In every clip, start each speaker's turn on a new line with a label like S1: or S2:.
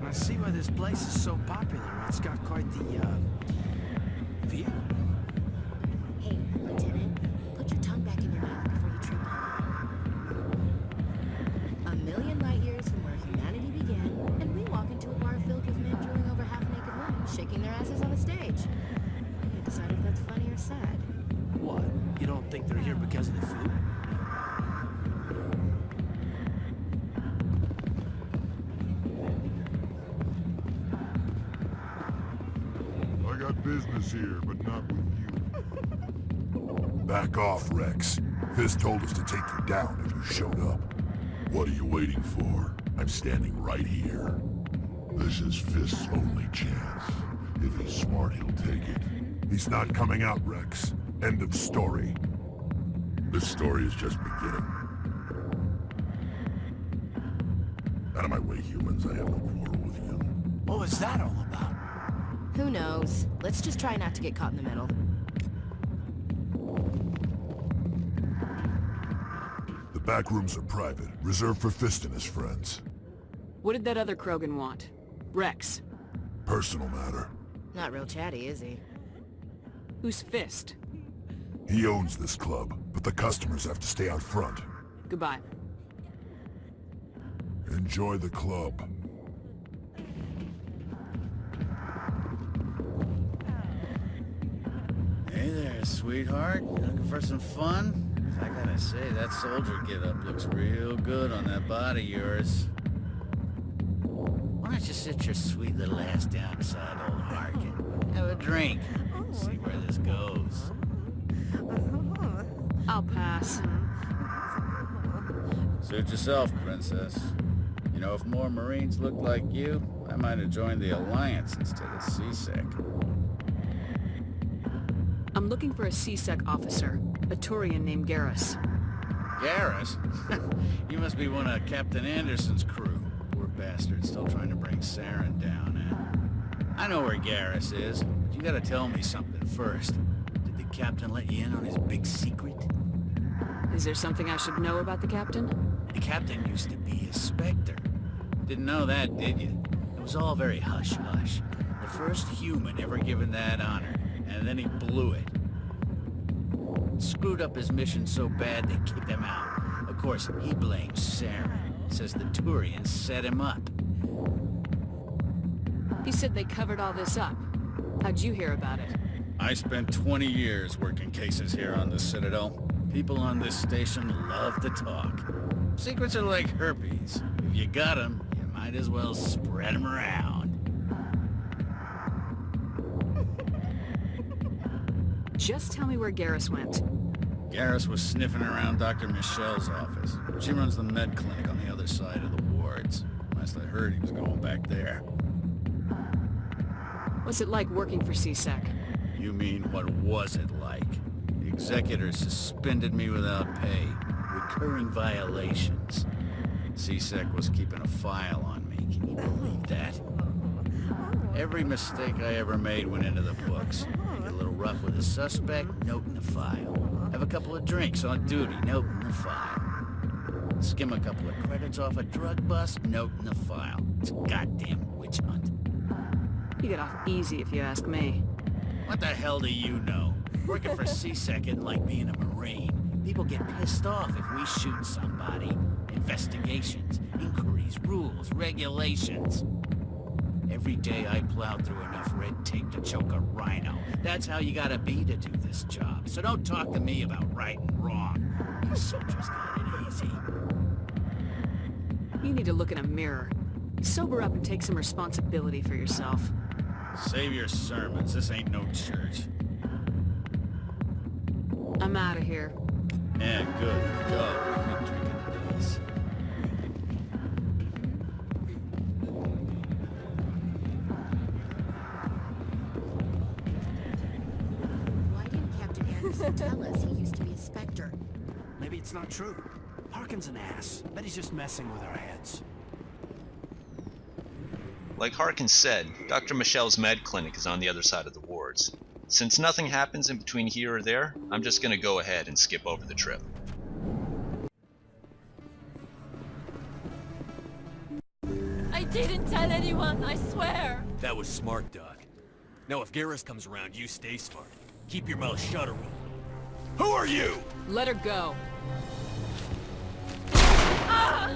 S1: I see why this place is so popular. It's got quite the, view.
S2: Hey, Lieutenant, put your tongue back in your mouth before you trip on it. A million light years from where humanity began, and we walk into a bar filled with men drooling over half-naked women, shaking their asses on a stage. You decide if that's funny or sad.
S1: What? You don't think they're here because of the food?
S3: I got business here, but not with you. Back off, Rex. Fist told us to take you down if you showed up. What are you waiting for? I'm standing right here. This is Fist's only chance. If he's smart, he'll take it. He's not coming out, Rex. End of story. This story is just beginning. Out of my way, humans. I have no quarrel with you.
S1: What was that all about?
S2: Who knows? Let's just try not to get caught in the middle.
S3: The back rooms are private, reserved for Fist and his friends.
S4: What did that other Krogan want? Rex.
S3: Personal matter.
S2: Not real chatty, is he?
S4: Who's Fist?
S3: He owns this club, but the customers have to stay out front.
S4: Goodbye.
S3: Enjoy the club.
S5: Hey there, sweetheart. You looking for some fun? I gotta say, that soldier get-up looks real good on that body of yours. Why don't you sit your sweet little ass down beside old Harkin? Have a drink. See where this goes.
S4: I'll pass.
S5: Suit yourself, princess. You know, if more Marines looked like you, I might have joined the Alliance instead of CSEC.
S4: I'm looking for a CSEC officer, a Turian named Garrus.
S5: Garrus? You must be one of Captain Anderson's crew. Poor bastard, still trying to bring Saren down, eh? I know where Garrus is, but you gotta tell me something first. Did the captain let you in on his big secret?
S4: Is there something I should know about the captain?
S5: The captain used to be a Spectre. Didn't know that, did you? It was all very hush-hush. The first human ever given that honor, and then he blew it. Screwed up his mission so bad they kicked him out. Of course, he blames Saren. Says the Turians set him up.
S4: He said they covered all this up. How'd you hear about it?
S5: I spent 20 years working cases here on the Citadel. People on this station love to talk. Secrets are like herpes. If you got them, you might as well spread them around.
S4: Just tell me where Garrus went.
S5: Garrus was sniffing around Dr. Michelle's office. She runs the med clinic on the other side of the wards. Last I heard, he was going back there.
S4: What's it like working for CSEC?
S5: You mean, what was it like? The executors suspended me without pay. Recurring violations. CSEC was keeping a file on me. Can you believe that? Every mistake I ever made went into the books. Get a little rough with a suspect, note in the file. Have a couple of drinks on duty, note in the file. Skim a couple of credits off a drug bust, note in the file. It's a goddamn witch hunt.
S4: You get off easy if you ask me.
S5: What the hell do you know? Working for CSEC isn't like being a Marine. People get pissed off if we shoot somebody. Investigations, inquiries, rules, regulations. Every day I plowed through enough red tape to choke a rhino. That's how you gotta be to do this job. So don't talk to me about right and wrong. You soldiers got it easy.
S4: You need to look in a mirror. Sober up and take some responsibility for yourself.
S5: Save your sermons. This ain't no church.
S4: I'm out of here.
S5: Yeah, good. Go. Drink it, please.
S2: Why didn't Captain Anderson tell us he used to be a Spectre?
S1: Maybe it's not true. Harkin's an ass. Bet he's just messing with our heads.
S6: Like Harkin said, Dr. Michelle's med clinic is on the other side of the wards. Since nothing happens in between here or there, I'm just gonna go ahead and skip over the trip.
S7: didn't tell anyone, I swear!
S8: That was smart, Doc. Now if Garrus comes around, you stay smart. Keep your mouth shut or we'll... Who are you?
S4: Let her go.
S7: Ah!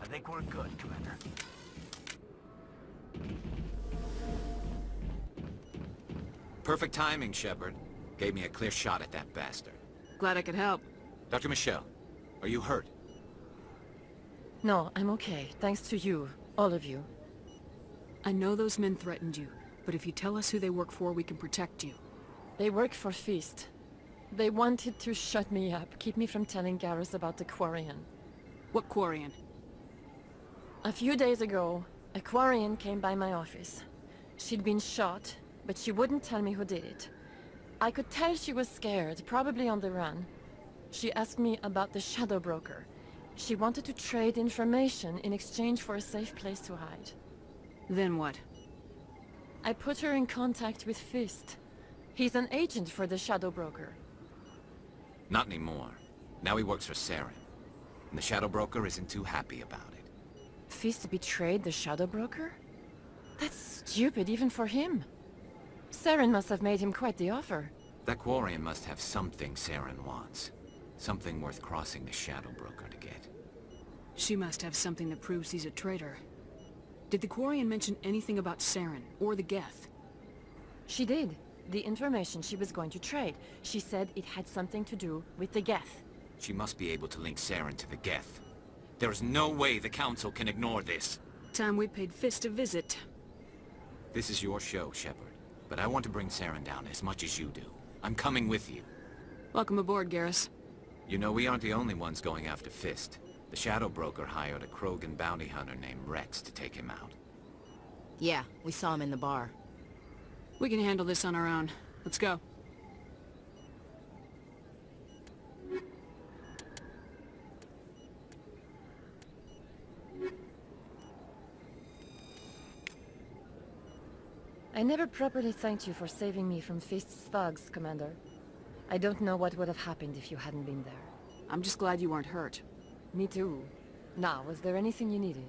S1: I think we're good, Commander.
S9: Perfect timing, Shepard. Gave me a clear shot at that bastard.
S4: Glad I could help.
S9: Dr. Michelle, are you hurt?
S7: No, I'm okay, thanks to you, all of you.
S4: I know those men threatened you, but if you tell us who they work for, we can protect you.
S7: They work for Feast. They wanted to shut me up, keep me from telling Garrus about the Quarian.
S4: What Quarian?
S7: A few days ago, a Quarian came by my office. She'd been shot, but she wouldn't tell me who did it. I could tell she was scared, probably on the run. She asked me about the Shadow Broker. She wanted to trade information in exchange for a safe place to hide.
S4: Then what?
S7: I put her in contact with Fist. He's an agent for the Shadow Broker.
S9: Not anymore. Now he works for Saren. And the Shadow Broker isn't too happy about it.
S7: Fist betrayed the Shadow Broker? That's stupid even for him. Saren must have made him quite the offer.
S9: That Quarian must have something Saren wants. Something worth crossing the Shadow Broker to get.
S4: She must have something that proves he's a traitor. Did the Quarian mention anything about Saren, or the Geth?
S7: She did. The information she was going to trade. She said it had something to do with the Geth.
S9: She must be able to link Saren to the Geth. There is no way the Council can ignore this.
S4: Time we paid Fist a visit.
S9: This is your show, Shepard. But I want to bring Saren down as much as you do. I'm coming with you.
S4: Welcome aboard, Garrus.
S9: You know, we aren't the only ones going after Fist. The Shadow Broker hired a Krogan bounty hunter named Rex to take him out.
S2: Yeah, we saw him in the bar.
S4: We can handle this on our own. Let's go.
S7: I never properly thanked you for saving me from Fist's thugs, Commander. I don't know what would have happened if you hadn't been there.
S4: I'm just glad you weren't hurt.
S7: Me too. Now, was there anything you needed?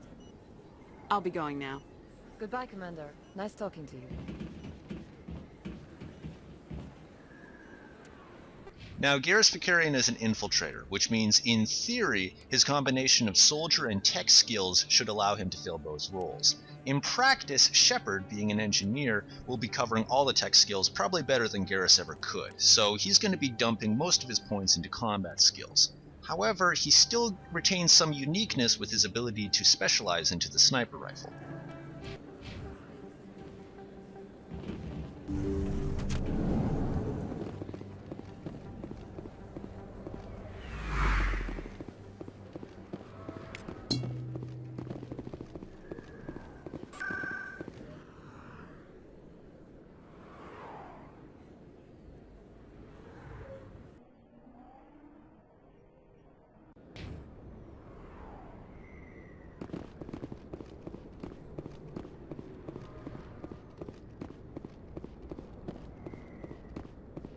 S4: I'll be going now.
S7: Goodbye, Commander. Nice talking to you.
S6: Now, Garrus Vakarian is an infiltrator, which means, in theory, his combination of soldier and tech skills should allow him to fill those roles. In practice, Shepard, being an engineer, will be covering all the tech skills probably better than Garrus ever could, so he's going to be dumping most of his points into combat skills. However, he still retains some uniqueness with his ability to specialize into the sniper rifle.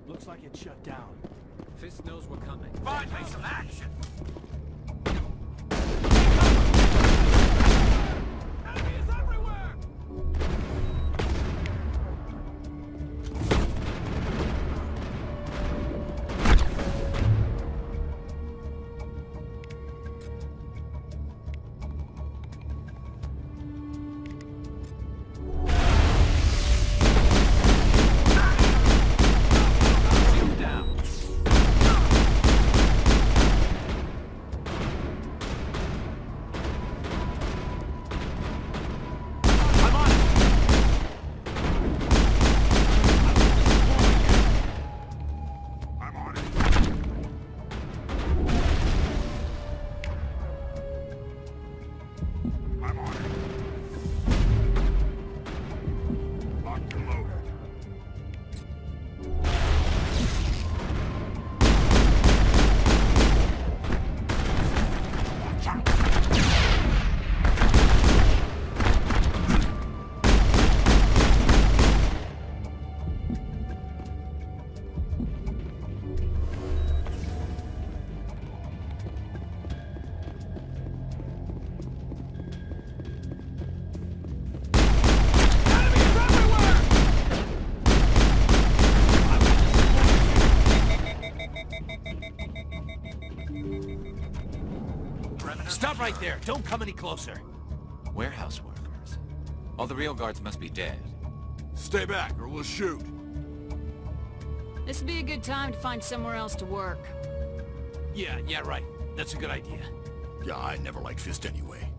S1: Looks like it's shut down.
S9: Fist knows we're coming.
S1: Finally, some action! Enemies everywhere!
S8: Stop right there. Don't come any closer.
S9: Warehouse workers. All the real guards must be dead.
S3: Stay back or we'll shoot.
S4: This would be a good time to find somewhere else to work.
S8: Yeah, right. That's a good idea.
S3: Yeah, I never liked Fist anyway.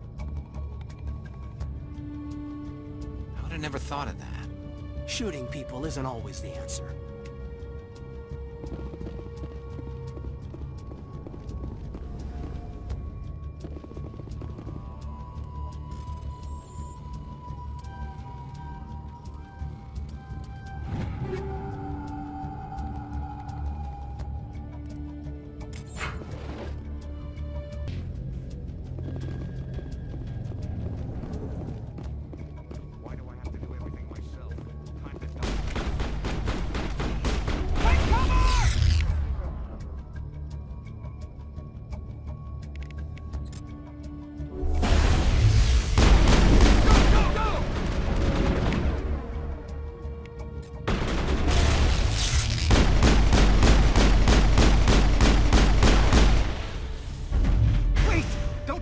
S9: I would have never thought of that.
S1: Shooting people isn't always the answer.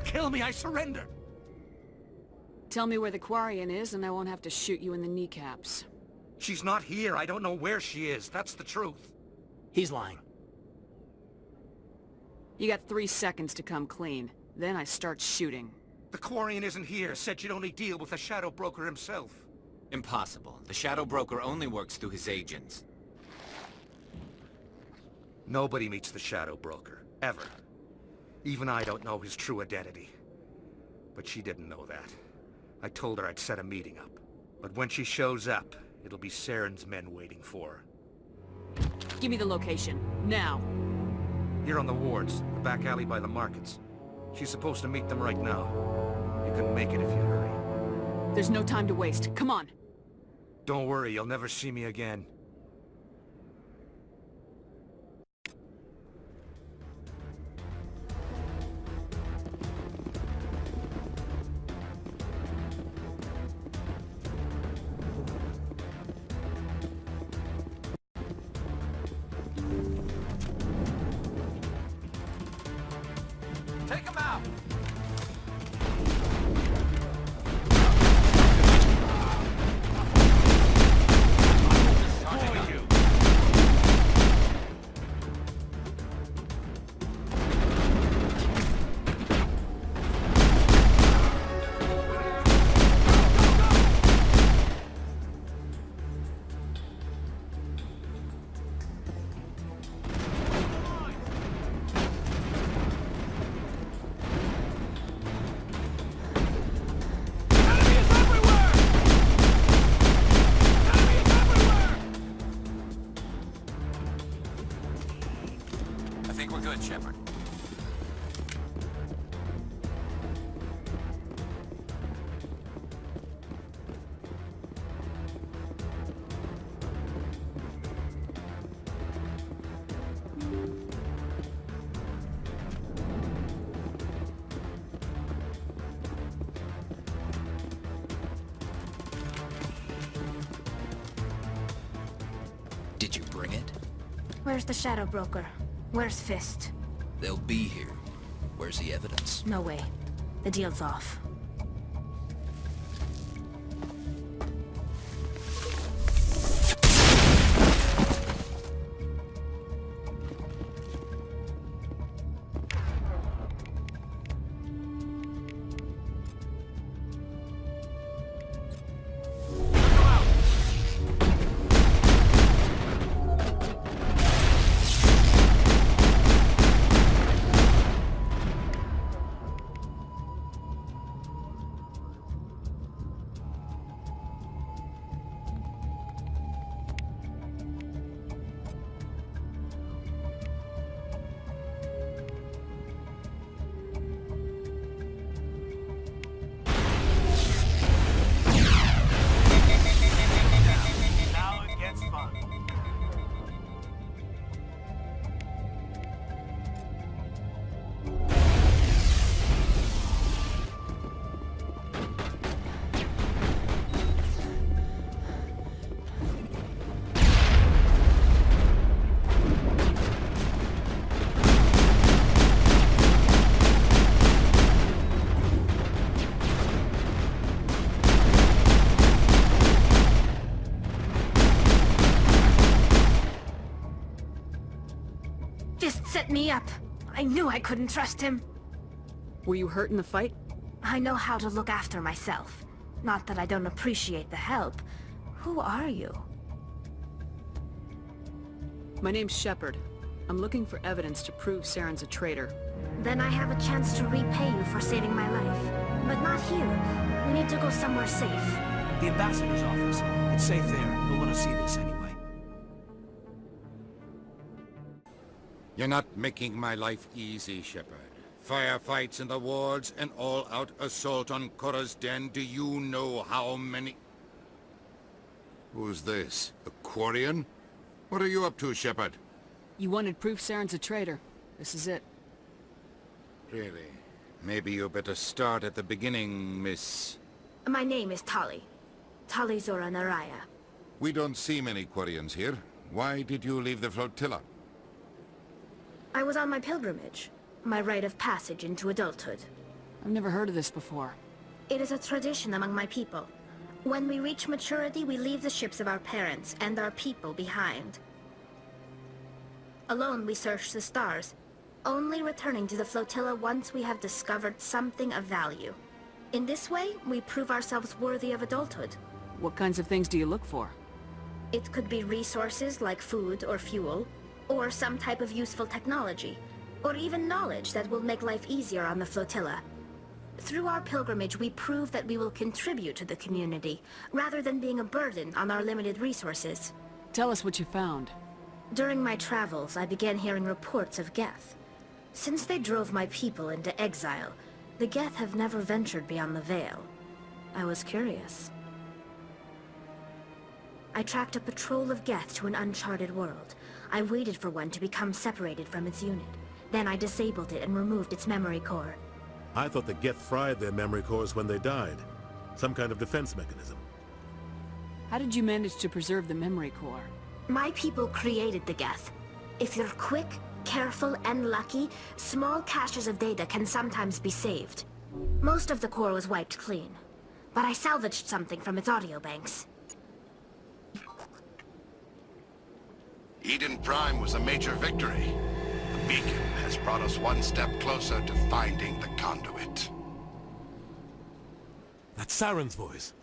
S1: Kill me, I surrender!
S4: Tell me where the Quarian is and I won't have to shoot you in the kneecaps.
S10: She's not here. I don't know where she is. That's the truth.
S1: He's lying.
S4: You got 3 seconds to come clean. Then I start shooting.
S10: The Quarian isn't here. Said she'd only deal with the Shadow Broker himself.
S9: Impossible. The Shadow Broker only works through his agents.
S10: Nobody meets the Shadow Broker. Ever. Even I don't know his true identity. But she didn't know that. I told her I'd set a meeting up. But when she shows up, it'll be Saren's men waiting for her.
S4: Give me the location. Now.
S10: Here on the wards, the back alley by the markets. She's supposed to meet them right now. You can make it if you hurry.
S4: There's no time to waste. Come on.
S10: Don't worry, you'll never see me again.
S8: Take him out!
S9: We're good, Shepard.
S11: Did you bring it?
S2: Where's the Shadow Broker? Where's Fist?
S11: They'll be here. Where's the evidence?
S2: No way. The deal's off. Fist set me up. I knew I couldn't trust him.
S4: Were you hurt in the fight?
S2: I know how to look after myself. Not that I don't appreciate the help. Who are you?
S4: My name's Shepard. I'm looking for evidence to prove Saren's a traitor.
S2: Then I have a chance to repay you for saving my life. But not here. We need to go somewhere safe.
S1: The ambassador's office. It's safe there. We'll want to see this anyway.
S12: You're not making my life easy, Shepard. Firefights in the wards, an all-out assault on Korra's den. Do you know how many... Who's this? A Quarian? What are you up to, Shepard?
S4: You wanted proof Saren's a traitor. This is it.
S12: Really? Maybe you better start at the beginning, Miss...
S2: My name is Tali. Tali Zora Naraya.
S12: We don't see many Quarians here. Why did you leave the flotilla?
S2: I was on my pilgrimage. My rite of passage into adulthood.
S4: I've never heard of this before.
S2: It is a tradition among my people. When we reach maturity, we leave the ships of our parents and our people behind. Alone, we search the stars, only returning to the flotilla once we have discovered something of value. In this way, we prove ourselves worthy of adulthood.
S4: What kinds of things do you look for?
S2: It could be resources like food or fuel, or some type of useful technology, or even knowledge that will make life easier on the flotilla. Through our pilgrimage, we prove that we will contribute to the community, rather than being a burden on our limited resources.
S4: Tell us what you found.
S2: During my travels, I began hearing reports of Geth. Since they drove my people into exile, the Geth have never ventured beyond the Veil. I was curious. I tracked a patrol of Geth to an uncharted world. I waited for one to become separated from its unit. Then I disabled it and removed its memory core.
S13: I thought the Geth fried their memory cores when they died. Some kind of defense mechanism.
S4: How did you manage to preserve the memory core?
S2: My people created the Geth. If you're quick, careful, and lucky, small caches of data can sometimes be saved. Most of the core was wiped clean, but I salvaged something from its audio banks.
S14: Eden Prime was a major victory. The beacon has brought us one step closer to finding the conduit.
S13: That's Saren's voice.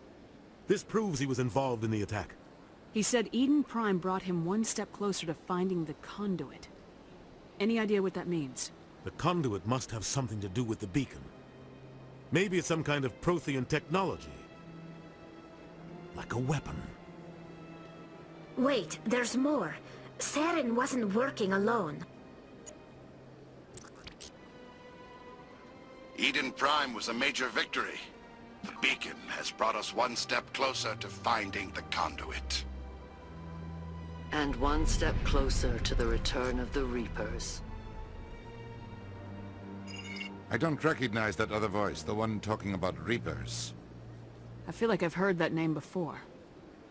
S13: This proves he was involved in the attack.
S4: He said Eden Prime brought him one step closer to finding the conduit. Any idea what that means?
S13: The conduit must have something to do with the beacon. Maybe it's some kind of Prothean technology. Like a weapon.
S2: Wait, there's more. Saren wasn't working alone.
S14: Eden Prime was a major victory. The beacon has brought us one step closer to finding the conduit.
S15: And one step closer to the return of the Reapers.
S12: I don't recognize that other voice, the one talking about Reapers.
S4: I feel like I've heard that name before.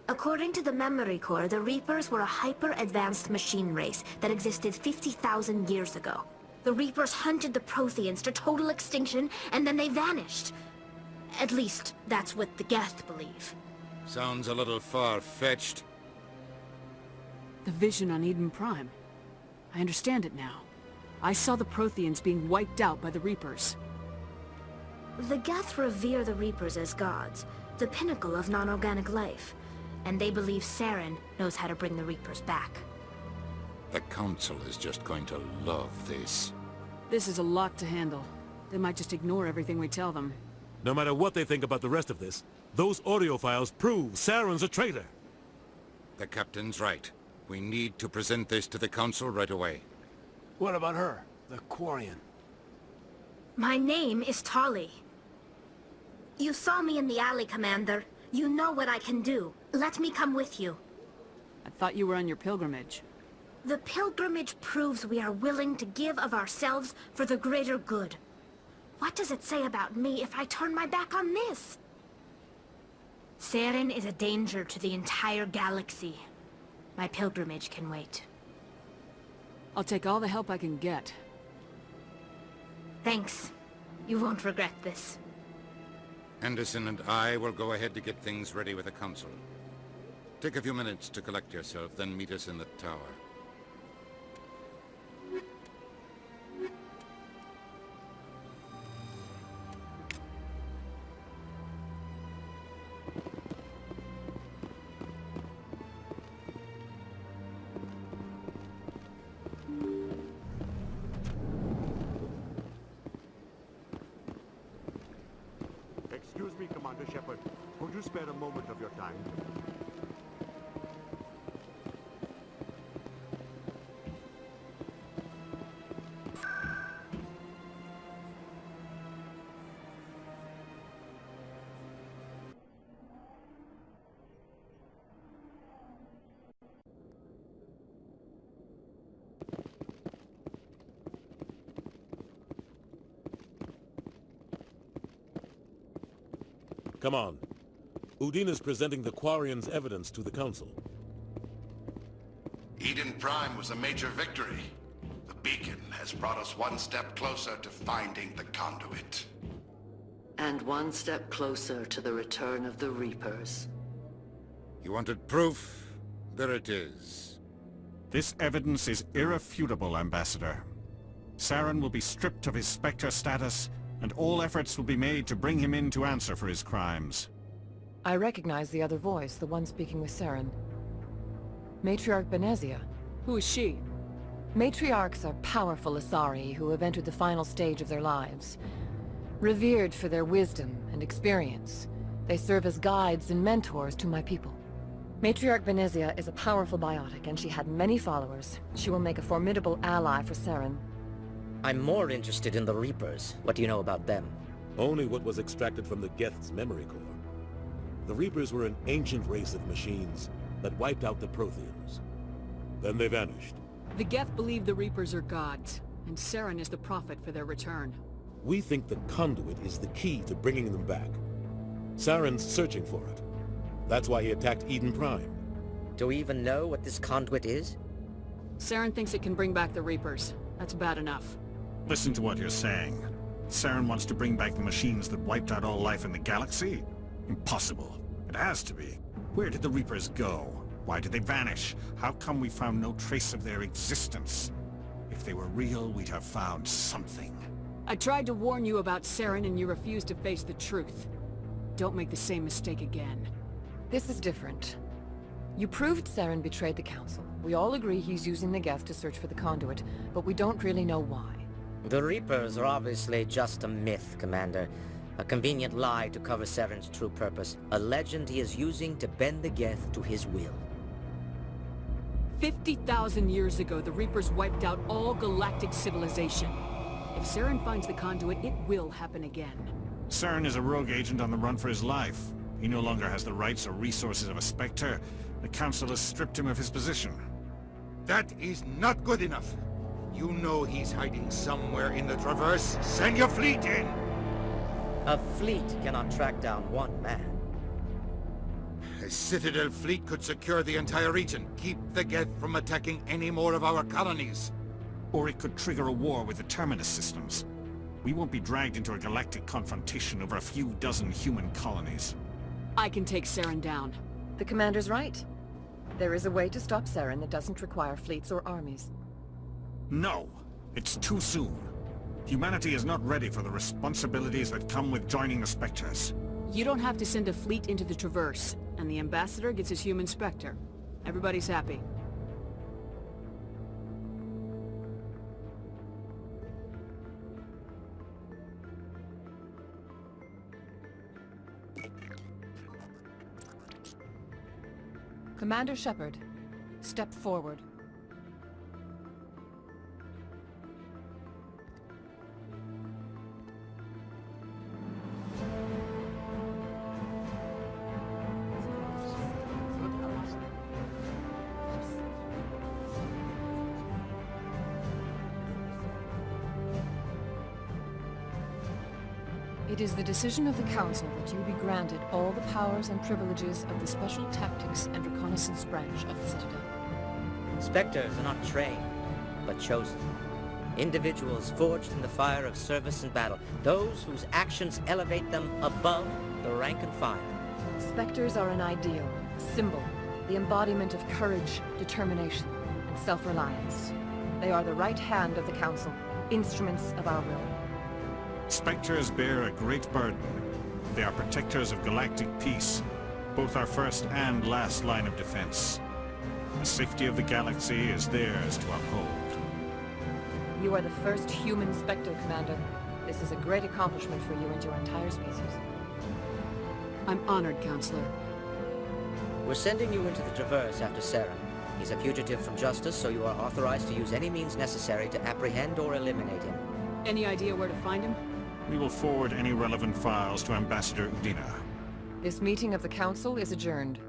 S2: According to the memory core, the Reapers were a hyper-advanced machine race that existed 50,000 years ago. The Reapers hunted the Protheans to total extinction, and then they vanished. At least, that's what the Geth believe.
S12: Sounds a little far-fetched.
S4: The vision on Eden Prime. I understand it now. I saw the Protheans being wiped out by the Reapers.
S2: The Geth revere the Reapers as gods, the pinnacle of non-organic life. And they believe Saren knows how to bring the Reapers back.
S12: The Council is just going to love this.
S4: This is a lot to handle. They might just ignore everything we tell them.
S13: No matter what they think about the rest of this, those audio files prove Saren's a traitor.
S12: The Captain's right. We need to present this to the Council right away.
S1: What about her? The Quarian?
S2: My name is Tali. You saw me in the alley, Commander. You know what I can do. Let me come with you.
S4: I thought you were on your pilgrimage.
S2: The pilgrimage proves we are willing to give of ourselves for the greater good. What does it say about me if I turn my back on this? Saren is a danger to the entire galaxy. My pilgrimage can wait.
S4: I'll take all the help I can get.
S2: Thanks. You won't regret this.
S12: Anderson and I will go ahead to get things ready with the Council. Take a few minutes to collect yourself, then meet us in the tower.
S16: Dr. Shepard, could you spare a moment of your time?
S13: Come on. Udine is presenting the Quarians' evidence to the Council.
S14: Eden Prime was a major victory. The beacon has brought us one step closer to finding the conduit.
S15: And one step closer to the return of the Reapers.
S12: You wanted proof? There it is.
S17: This evidence is irrefutable, Ambassador. Saren will be stripped of his Spectre status, and all efforts will be made to bring him in to answer for his crimes.
S7: I recognize the other voice, the one speaking with Saren. Matriarch Benezia.
S4: Who is she?
S7: Matriarchs are powerful Asari who have entered the final stage of their lives. Revered for their wisdom and experience, they serve as guides and mentors to my people. Matriarch Benezia is a powerful biotic, and she had many followers. She will make a formidable ally for Saren.
S18: I'm more interested in the Reapers. What do you know about them?
S13: Only what was extracted from the Geth's memory core. The Reapers were an ancient race of machines that wiped out the Protheans. Then they vanished.
S4: The Geth believe the Reapers are gods, and Saren is the prophet for their return.
S13: We think the conduit is the key to bringing them back. Saren's searching for it. That's why he attacked Eden Prime.
S18: Do we even know what this conduit is?
S4: Saren thinks it can bring back the Reapers. That's bad enough.
S17: Listen to what you're saying. Saren wants to bring back the machines that wiped out all life in the galaxy? Impossible. It has to be. Where did the Reapers go? Why did they vanish? How come we found no trace of their existence? If they were real, we'd have found something.
S4: I tried to warn you about Saren and you refused to face the truth. Don't make the same mistake again.
S7: This is different. You proved Saren betrayed the Council. We all agree he's using the Geth to search for the conduit, but we don't really know why.
S18: The Reapers are obviously just a myth, Commander. A convenient lie to cover Saren's true purpose. A legend he is using to bend the Geth to his will.
S4: 50,000 years ago, the Reapers wiped out all galactic civilization. If Saren finds the conduit, it will happen again.
S17: Saren is a rogue agent on the run for his life. He no longer has the rights or resources of a Spectre. The Council has stripped him of his position.
S12: That is not good enough. You know he's hiding somewhere in the Traverse. Send your fleet in!
S18: A fleet cannot track down one man.
S12: A Citadel fleet could secure the entire region, keep the Geth from attacking any more of our colonies.
S17: Or it could trigger a war with the Terminus systems. We won't be dragged into a galactic confrontation over a few dozen human colonies.
S4: I can take Saren down.
S7: The Commander's right. There is a way to stop Saren that doesn't require fleets or armies.
S17: No! It's too soon. Humanity is not ready for the responsibilities that come with joining the Spectres.
S4: You don't have to send a fleet into the Traverse, and the Ambassador gets his human Spectre. Everybody's happy.
S7: Commander Shepard, step forward. It is the decision of the Council that you be granted all the powers and privileges of the Special Tactics and Reconnaissance branch of the Citadel.
S18: Spectres are not trained, but chosen. Individuals forged in the fire of service and battle. Those whose actions elevate them above the rank and file.
S7: Spectres are an ideal, a symbol, the embodiment of courage, determination, and self-reliance. They are the right hand of the Council, instruments of our will.
S17: Spectres bear a great burden. They are protectors of galactic peace, both our first and last line of defense. The safety of the galaxy is theirs to uphold.
S7: You are the first human Spectre, Commander. This is a great accomplishment for you and your entire species.
S4: I'm honored, Counselor.
S18: We're sending you into the Traverse after Saren. He's a fugitive from justice, so you are authorized to use any means necessary to apprehend or eliminate him.
S4: Any idea where to find him?
S17: We will forward any relevant files to Ambassador Udina.
S19: This meeting of the Council is adjourned.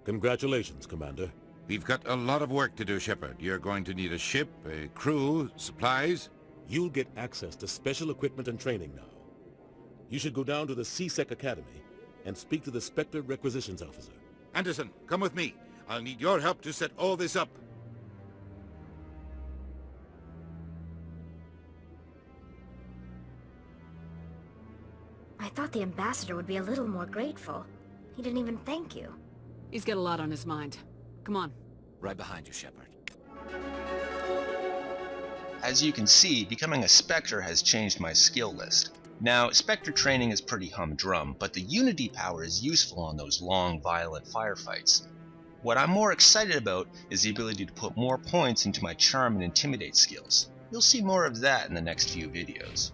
S13: Congratulations, Commander.
S12: We've got a lot of work to do, Shepard. You're going to need a ship, a crew, supplies.
S13: You'll get access to special equipment and training now. You should go down to the CSEC Academy and speak to the Spectre Requisitions Officer.
S12: Anderson, come with me. I'll need your help to set all this up.
S2: I thought the Ambassador would be a little more grateful. He didn't even thank you.
S4: He's got a lot on his mind. Come on.
S11: Right behind you, Shepard.
S6: As you can see, becoming a Spectre has changed my skill list. Now, Spectre training is pretty humdrum, but the Unity power is useful on those long, violent firefights. What I'm more excited about is the ability to put more points into my Charm and Intimidate skills. You'll see more of that in the next few videos.